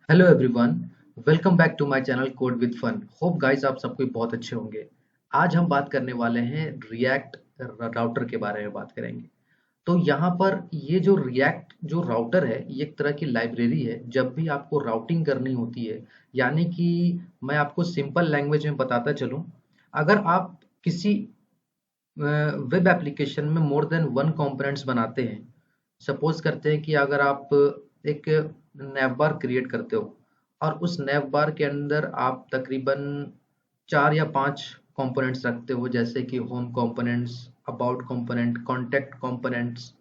Hello everyone, welcome back to my channel code with fun. Hope guys आप सबको बहुत अच्छे होंगे। आज हम बात करने वाले हैं रिएक्ट राउटर के बारे में बात करेंगे। तो यहाँ पर ये जो रिएक्ट जो राउटर है ये एक तरह की लाइब्रेरी है। जब भी आपको राउटिंग करनी होती है, यानी कि मैं आपको सिंपल लैंग्वेज में बताता चलूँ। अगर आप किसी वेब एप्लीकेशन में मोर देन वन कंपोनेंट्स बनाते हैं, सपोज करते हैं कि अगर आप एक नैव बार क्रिएट करते हो और उस नैव बार के अंदर आप तकरीबन 4 या 5 कंपोनेंट्स रखते हो, जैसे कि home components, about component, contact components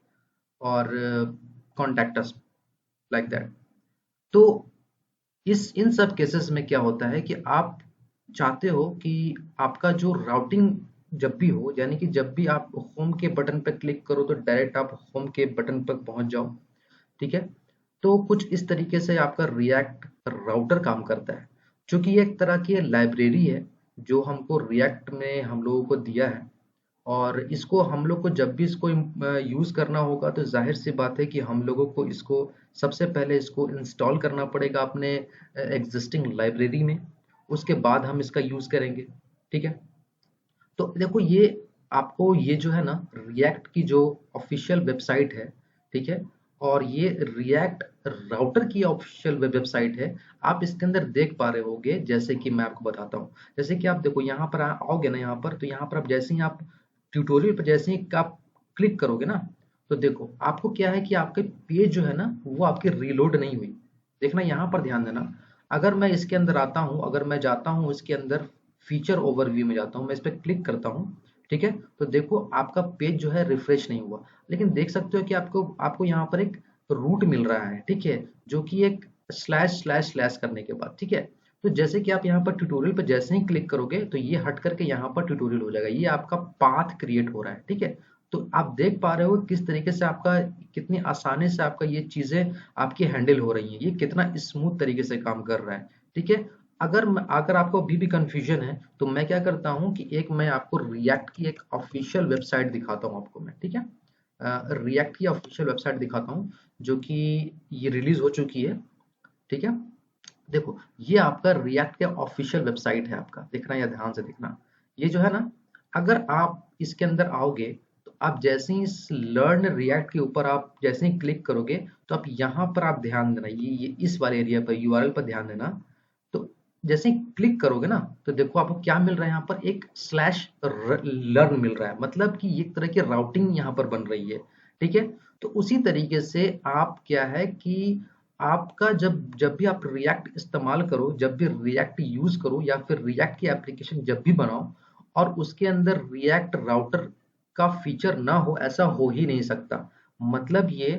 और कॉन्टैक्टस, लाइक दैट। तो इस इन सब केसेस में क्या होता है कि आप चाहते हो कि आपका जो राउटिंग जब भी हो, यानी कि जब भी आप होम के बटन पर क्लिक करो तो डायरेक्ट आप होम के बटन पर पहुंच जाओ। ठीक है। तो कुछ इस तरीके से आपका रिएक्ट राउटर काम करता है, क्योंकि ये एक तरह की लाइब्रेरी है जो हमको रिएक्ट में हम लोगों को दिया है। और इसको हम लोग को जब भी इसको यूज़ करना होगा तो जाहिर सी बात है कि हम लोगों को इसको सबसे पहले इसको इंस्टॉल करना पड़ेगा अपने एग्जिस्टिंग लाइब्रेरी में। उसके बाद हम इसका यूज़ करेंगे। ठीक है। तो देखो, ये आपको ये जो है ना, रिएक्ट की जो ऑफिशियल वेबसाइट है, ठीक है, और ये रिएक्ट राउटर की ऑफिशियल वेबसाइट है। आप इसके अंदर देख पा रहे होगे, जैसे कि मैं आपको बताता हूँ। जैसे कि आप देखो, यहाँ पर आओगे ना, यहाँ पर तो यहाँ पर आप जैसे ही आप ट्यूटोरियल पर जैसे ही आप क्लिक करोगे ना, तो देखो आपको क्या है कि आपके पेज जो है ना वो आपकी रीलोड नहीं हुई। देखना, यहाँ पर ध्यान देना। अगर मैं इसके अंदर आता हूँ, अगर मैं जाता हूँ इसके अंदर फीचर ओवरव्यू में जाता हूँ, मैं इस पर क्लिक करता हूँ, ठीक है, तो देखो आपका पेज जो है रिफ्रेश नहीं हुआ। लेकिन देख सकते हो कि आपको आपको यहाँ पर एक रूट मिल रहा है, ठीक है, जो कि एक स्लैश स्लैश स्लैश करने के बाद, ठीक है। तो जैसे कि आप यहाँ पर ट्यूटोरियल पर जैसे ही क्लिक करोगे तो ये हट करके यहाँ पर ट्यूटोरियल हो जाएगा। ये आपका पाथ क्रिएट हो रहा है, ठीक है। तो आप देख पा रहे हो किस तरीके से आपका, कितनी आसानी से आपका ये चीजें आपकी हैंडल हो रही हैं, ये कितना स्मूथ तरीके से काम कर रहा है, ठीक है। अगर आपको अभी भी कंफ्यूजन है तो मैं क्या करता हूँ कि एक मैं आपको रिएक्ट की एक ऑफिशियल वेबसाइट दिखाता हूँ आपको मैं, ठीक है। रिएक्ट की ऑफिशियल वेबसाइट दिखाता हूँ, जो कि ये रिलीज हो चुकी है, ठीक है। देखो, ये आपका रिएक्ट का ऑफिशियल वेबसाइट है आपका, देखना या ध्यान से देखना। ये जो है ना, अगर आप इसके अंदर आओगे तो आप जैसे ही इस लर्न रिएक्ट के ऊपर आप जैसे ही क्लिक करोगे तो आप यहाँ पर आप ध्यान देना, ये इस वाले एरिया पर यूआरएल पर ध्यान देना। तो जैसे ही क्लिक करोगे ना तो देखो आपको क्या मिल रहा है, यहाँ पर एक स्लैश लर्न मिल रहा है, मतलब कि एक तरह की राउटिंग यहाँ पर बन रही है, ठीक है। तो उसी तरीके से आप क्या है कि आपका जब जब भी आप रिएक्ट इस्तेमाल करो, जब भी रिएक्ट यूज करो या फिर रिएक्ट की एप्लीकेशन जब भी बनाओ और उसके अंदर रिएक्ट राउटर का फीचर ना हो, ऐसा हो ही नहीं सकता। मतलब ये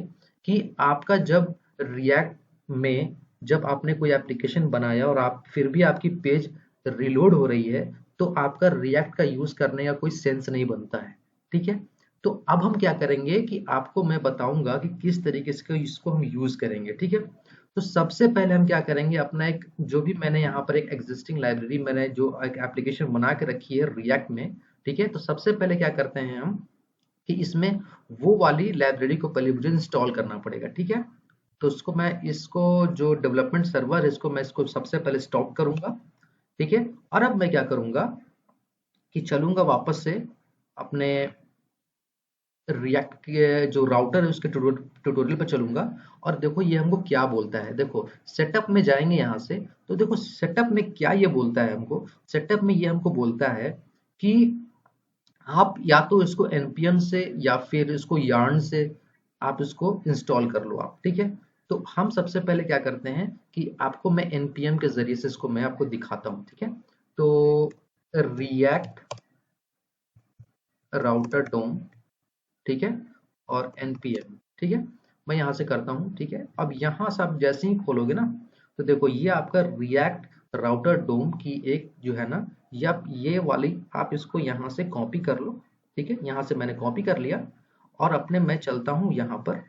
कि आपका जब रिएक्ट में जब आपने कोई एप्लीकेशन बनाया और आप फिर भी आपकी पेज रिलोड हो रही है, तो आपका रिएक्ट का यूज करने का कोई सेंस नहीं बनता है, ठीक है। तो अब हम क्या करेंगे कि आपको मैं बताऊंगा कि किस तरीके से इसको हम यूज करेंगे, ठीक है। तो सबसे पहले हम क्या करेंगे, अपना एक जो भी मैंने यहाँ पर एक एग्जिस्टिंग लाइब्रेरी मैंने जो एक एप्लीकेशन बना के रखी है रिएक्ट में, ठीक है। तो सबसे पहले क्या करते हैं हम कि इसमें वो वाली लाइब्रेरी को पहले मुझे इंस्टॉल करना पड़ेगा, ठीक है। तो इसको जो डेवलपमेंट सर्वर है इसको मैं इसको सबसे पहले स्टॉप करूंगा, ठीक है। और अब मैं क्या करूंगा कि चलूंगा वापस से अपने रिएक्ट के जो राउटर है उसके ट्यूटोरियल पर चलूंगा। और देखो ये हमको क्या बोलता है, देखो सेटअप में जाएंगे यहाँ से। तो देखो सेटअप में क्या ये बोलता है हमको, सेटअप में ये हमको बोलता है कि आप या तो इसको npm से या फिर इसको yarn से आप इसको इंस्टॉल कर लो आप, ठीक है। तो हम सबसे पहले क्या करते हैं कि आपको मैं npm के जरिए से इसको मैं आपको दिखाता हूँ, ठीक है। तो रिएक्ट राउटर डोम, ठीक है, और npm, ठीक है, मैं यहाँ से करता हूँ, ठीक है। अब यहाँ से आप जैसे ही खोलोगे ना तो देखो ये आपका रिएक्ट राउटर डोम की एक जो है ना, ये वाली आप इसको यहाँ से कॉपी कर लो, ठीक है। यहाँ से मैंने कॉपी कर लिया और अपने मैं चलता हूँ यहाँ पर,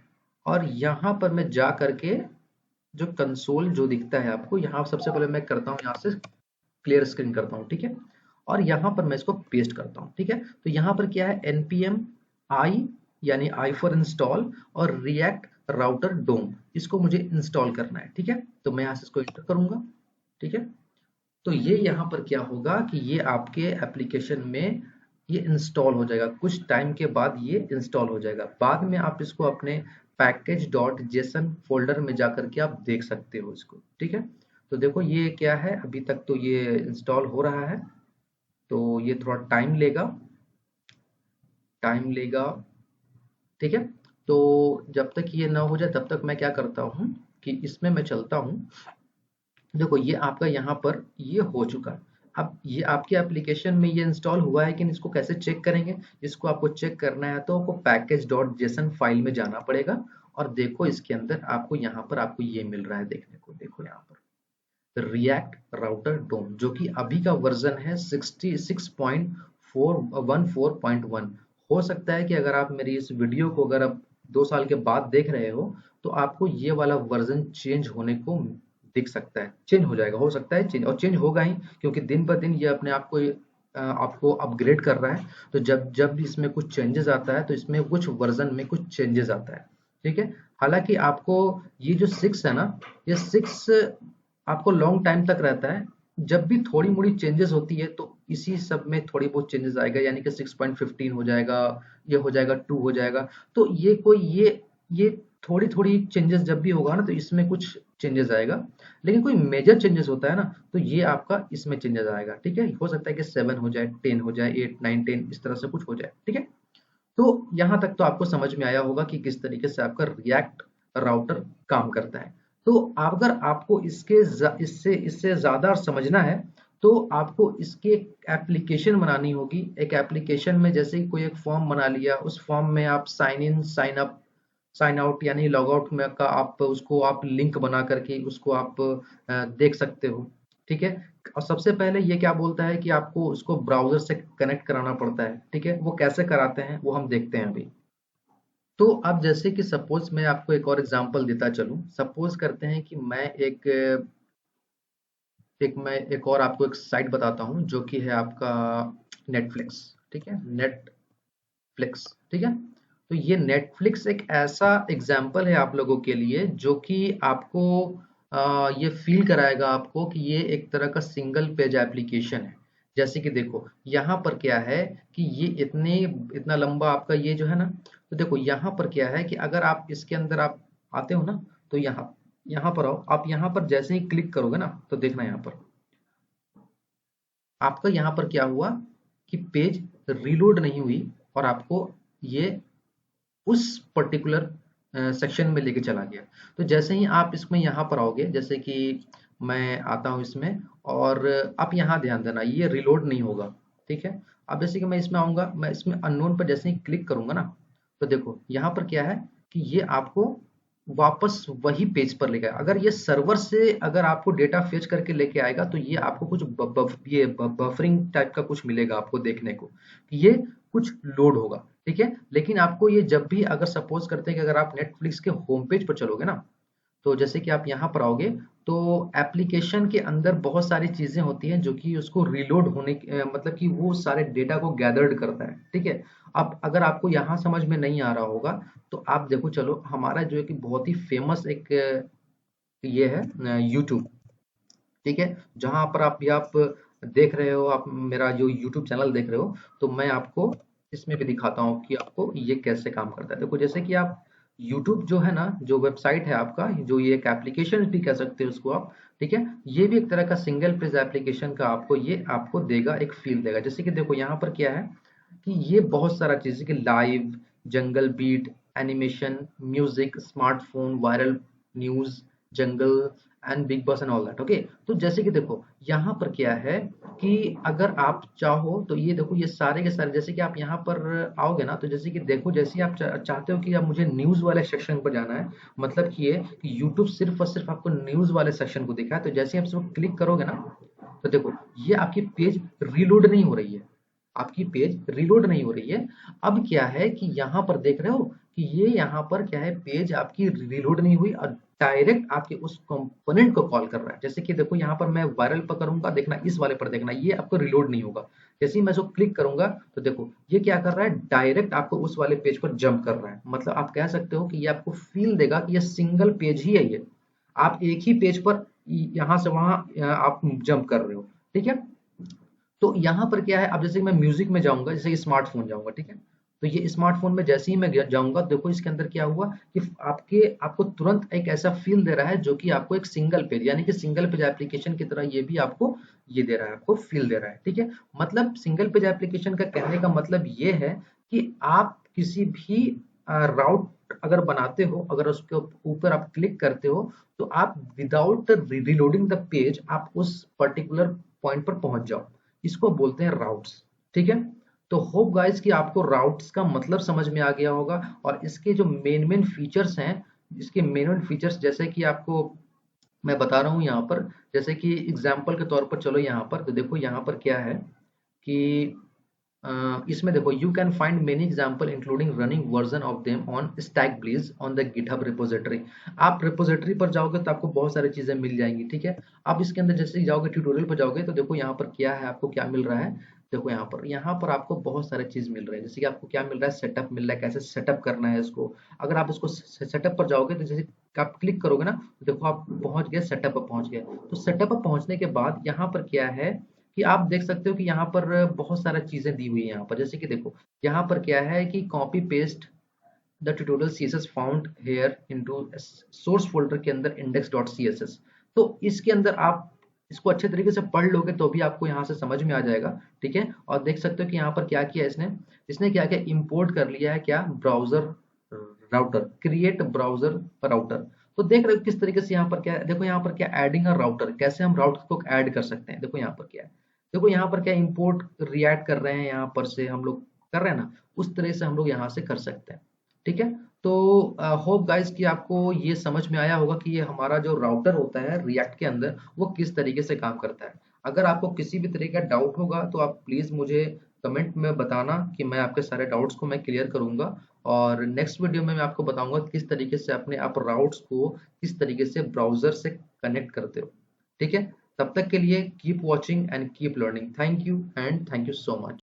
और यहाँ पर मैं जा करके जो कंसोल जो दिखता है आपको, यहाँ सबसे पहले मैं करता हूँ यहाँ से क्लियर स्क्रीन करता हूँ, ठीक है। और यहाँ पर मैं इसको पेस्ट करता हूँ, ठीक है। तो यहाँ पर क्या है, npm i यानी i फॉर इंस्टॉल और रिएक्ट राउटर डोम, इसको मुझे इंस्टॉल करना है। ठीक है, तो मैं यहाँ से इसको इंटर करूंगा। ठीक है, तो ये यहाँ पर क्या होगा कि ये आपके एप्लीकेशन में ये इंस्टॉल हो जाएगा, कुछ टाइम के बाद ये इंस्टॉल हो जाएगा। बाद में आप इसको अपने पैकेज डॉट जेसन फोल्डर में जाकर के आप देख सकते हो इसको। ठीक है, तो देखो ये क्या है, अभी तक तो ये इंस्टॉल हो रहा है, तो ये थोड़ा टाइम लेगा। ठीक है, तो जब तक ये ना हो जाए तब तक मैं क्या करता हूँ कि इसमें मैं चलता हूँ। देखो ये आपका यहाँ पर ये हो चुका। अब ये आपके एप्लीकेशन में ये इंस्टॉल हुआ है कि नहीं, इसको कैसे चेक करेंगे? इसको आपको चेक करना है तो आपको पैकेज डॉट जेसन फाइल में जाना पड़ेगा, और देखो इसके अंदर आपको यहाँ पर आपको ये मिल रहा है देखने को। देखो यहाँ पर रिएक्ट राउटर डोम, जो कि अभी का वर्जन है 66.14.1। हो सकता है कि अगर आप मेरी इस वीडियो को अगर आप 2 साल के बाद देख रहे हो तो आपको ये वाला वर्जन चेंज होने को दिख सकता है, चेंज हो जाएगा, हो सकता है चेंज, और चेंज होगा ही, क्योंकि दिन ब दिन ये अपने आप को आपको अपग्रेड कर रहा है। तो जब जब भी इसमें कुछ चेंजेस आता है तो इसमें कुछ वर्जन में कुछ चेंजेस आता है। ठीक है, हालांकि आपको ये जो 6 है ना, ये 6 आपको लॉन्ग टाइम तक रहता है। जब भी थोड़ी मोड़ी चेंजेस होती है तो इसी सब में थोड़ी बहुत चेंजेस आएगा, यानी कि 6.15 हो जाएगा, ये हो जाएगा 2 हो जाएगा। तो ये कोई ये थोड़ी थोड़ी चेंजेस जब भी होगा ना तो इसमें कुछ चेंजेस आएगा, लेकिन कोई मेजर चेंजेस होता है ना तो ये आपका इसमें चेंजेस आएगा। ठीक है, हो सकता है कि 7 हो जाए, 10 हो जाए, 8 9 10 इस तरह से कुछ हो जाए। ठीक है, तो यहाँ तक तो आपको समझ में आया होगा कि किस तरीके से आपका रिएक्ट राउटर काम करता है। तो अगर आपको इससे इससे ज्यादा समझना है तो आपको इसके एप्लीकेशन बनानी होगी। एक एप्लीकेशन में जैसे कि कोई एक फॉर्म बना लिया, उस फॉर्म में आप sign in sign up sign out यानी लॉग आउट में का आप उसको आप लिंक बना करके उसको आप देख सकते हो। ठीक है, और सबसे पहले ये क्या बोलता है कि आपको उसको ब्राउजर से कनेक्ट कराना पड़ता है। ठीक है, वो कैसे कराते हैं वो हम देखते हैं अभी। तो अब जैसे कि सपोज मैं आपको एक और एग्जांपल देता चलूं। सपोज करते हैं कि मैं एक और आपको एक साइट बताता हूं जो कि है आपका नेटफ्लिक्स। ठीक है, नेटफ्लिक्स। ठीक है, तो ये नेटफ्लिक्स एक ऐसा एग्जाम्पल है आप लोगों के लिए जो कि आपको ये फील कराएगा आपको कि ये एक तरह का सिंगल पेज एप्लीकेशन है। जैसे कि देखो यहाँ पर क्या है कि ये इतना लंबा आपका ये जो है ना, तो देखो यहाँ पर क्या है कि अगर आप इसके अंदर आप आते हो ना, तो यहाँ यहाँ पर आओ, आप यहाँ पर जैसे ही क्लिक करोगे ना तो देखना यहाँ पर आपका यहाँ पर क्या हुआ कि पेज रीलोड नहीं हुई और आपको ये उस पर्टिकुलर सेक्शन में लेके चला गया। तो जैसे ही आप इसमें यहाँ पर आओगे, जैसे कि मैं आता हूँ इसमें, और आप यहाँ ध्यान देना ये रिलोड नहीं होगा। ठीक है, अब जैसे कि मैं इसमें आऊंगा, मैं इसमें अननोन पर जैसे ही क्लिक करूंगा ना, तो देखो यहाँ पर क्या है कि ये आपको वापस वही पेज पर लेगा। अगर ये सर्वर से अगर आपको डेटा फेच करके लेके आएगा तो ये आपको कुछ बफरिंग टाइप का कुछ मिलेगा आपको देखने को कि ये कुछ लोड होगा। ठीक है, लेकिन आपको ये जब भी अगर सपोज करते हैं कि अगर आप नेटफ्लिक्स के होम पेज पर चलोगे ना, तो जैसे कि आप यहाँ पर आओगे तो एप्लीकेशन के अंदर बहुत सारी चीजें होती हैं जो कि उसको रीलोड होने मतलब कि वो सारे डेटा को गैदर्ड करता है। ठीक है, अब अगर आपको यहाँ समझ में नहीं आ रहा होगा तो आप देखो, चलो हमारा जो है कि बहुत ही फेमस एक ये है यूट्यूब। ठीक है, जहां पर आप देख रहे हो, आप मेरा जो यूट्यूब चैनल देख रहे हो, तो मैं आपको इसमें भी दिखाता हूँ कि आपको ये कैसे काम करता है। देखो जैसे कि आप यूट्यूब जो है ना, जो वेबसाइट है आपका, जो ये एक एप्लीकेशन भी कह सकते हो उसको आप। ठीक है, ये भी एक तरह का सिंगल पेज एप्लीकेशन का आपको ये आपको देगा, एक फील देगा। जैसे कि देखो यहाँ पर क्या है कि ये बहुत सारा चीज कि live, jungle beat, animation, music, smartphone, viral news, jungle and big boss and all that. Okay, तो जैसे कि देखो यहाँ पर क्या है कि अगर आप चाहो तो ये देखो ये सारे के सारे, जैसे कि आप यहाँ पर आओगे ना, तो जैसे कि देखो जैसे ही आप चाहते हो कि अब मुझे न्यूज वाले सेक्शन पर जाना है, मतलब कि ये कि यूट्यूब सिर्फ और सिर्फ आपको न्यूज वाले सेक्शन को दिखा है। तो जैसे ही आप इसको क्लिक करोगे ना, तो देखो ये आपकी पेज रीलोड नहीं हो रही है। आपकी पेज रीलोड नहीं हो रही है। अब क्या है कि यहाँ पर देख रहे हो कि ये यहाँ पर क्या है, पेज आपकी रीलोड नहीं हुई और डायरेक्ट आपके उस कंपोनेंट को कॉल कर रहा है। जैसे कि देखो यहाँ पर मैं वायरल पर करूंगा, देखना इस वाले पर, देखना ये आपको रीलोड नहीं होगा। जैसे ही मैं इसको क्लिक करूंगा तो देखो ये क्या कर रहा है, डायरेक्ट आपको उस वाले पेज पर जंप कर रहा है। मतलब आप कह सकते हो कि ये आपको फील देगा कि ये सिंगल पेज ही है, ये आप एक ही पेज पर यहाँ से वहां आप जंप कर रहे हो। ठीक है, तो यहाँ पर क्या है, अब जैसे मैं म्यूजिक में जाऊंगा, जैसे स्मार्टफोन जाऊंगा, ठीक है, तो ये स्मार्टफोन में जैसे ही मैं जाऊंगा, देखो इसके अंदर क्या हुआ कि आपको तुरंत एक ऐसा फील दे रहा है जो कि आपको एक सिंगल पेज, यानी कि सिंगल पेज एप्लीकेशन की तरह ये भी आपको ये दे रहा है, आपको फील दे रहा है। ठीक है, मतलब सिंगल पेज एप्लीकेशन का कहने का मतलब ये है कि आप किसी भी राउट अगर बनाते हो, अगर उसके ऊपर आप क्लिक करते हो, तो आप विदाउट रीलोडिंग द पेज आप उस पर्टिकुलर पॉइंट पर पहुंच जाओ। इसको बोलते हैं राउट्स। ठीक है, तो होप गाइस कि आपको राउट्स का मतलब समझ में आ गया होगा, और इसके जो मेन मेन फीचर्स हैं, इसके मेन मेन फीचर्स जैसे कि आपको मैं बता रहा हूँ यहाँ पर, जैसे कि एग्जाम्पल के तौर पर चलो यहाँ पर, तो देखो यहाँ पर क्या है कि इसमें देखो you can find many example including running version of them on StackBlitz on the GitHub repository. आप रिपोजिटरी पर जाओगे तो आपको बहुत सारी चीजें मिल जाएंगी। ठीक है, आप इसके अंदर जैसे ही जाओगे, ट्यूटोरियल पर जाओगे, तो देखो यहाँ पर क्या है, आपको क्या मिल रहा है। देखो यहाँ पर आपको बहुत सारे चीज मिल रहे हैं, जैसे कि आपको क्या मिल रहा है, सेटअप मिल रहा है, कैसे सेटअप करना है इसको। अगर आप इसको सेटअप पर जाओगे तो जैसे आप क्लिक करोगे ना, तो देखो आप पहुंच गए, सेटअप पर पहुंच गए। तो सेटअप पर पहुंचने के बाद यहाँ पर क्या है कि आप देख सकते हो कि यहाँ पर बहुत सारी चीजें दी हुई है यहाँ पर। जैसे कि देखो यहाँ पर क्या है कि copy paste the tutorial CSS found here into source folder के अंदर index.css। तो इसके अंदर आप इसको अच्छे तरीके से पढ़ लोगे तो भी आपको यहाँ से समझ में आ जाएगा। ठीक है, और देख सकते हो कि यहाँ पर क्या किया इसने, इसने क्या किया, इंपोर्ट कर लिया है क्या, browser router, create browser router. तो देख रहे हो किस तरीके से यहाँ पर क्या है, देखो यहाँ पर क्या एडिंग अ राउटर, कैसे हम राउटर को ऐड कर सकते हैं। देखो यहाँ पर क्या है, देखो यहाँ पर क्या इंपोर्ट रिएक्ट कर रहे हैं, यहाँ पर से हम लोग कर रहे हैं ना, उस तरह से हम लोग यहाँ से कर सकते हैं। ठीक है, तो होप गाइस कि आपको ये समझ में आया होगा कि ये हमारा जो राउटर होता है रिएक्ट के अंदर वो किस तरीके से काम करता है। अगर आपको किसी भी तरह का डाउट होगा तो आप प्लीज मुझे कमेंट में बताना कि मैं आपके सारे डाउट्स को मैं क्लियर करूंगा। और नेक्स्ट वीडियो में मैं आपको बताऊंगा किस तरीके से अपने आप राउट्स को किस तरीके से ब्राउजर से कनेक्ट करते हो। ठीक है, तब तक के लिए keep watching and keep learning. Thank you and thank you so much.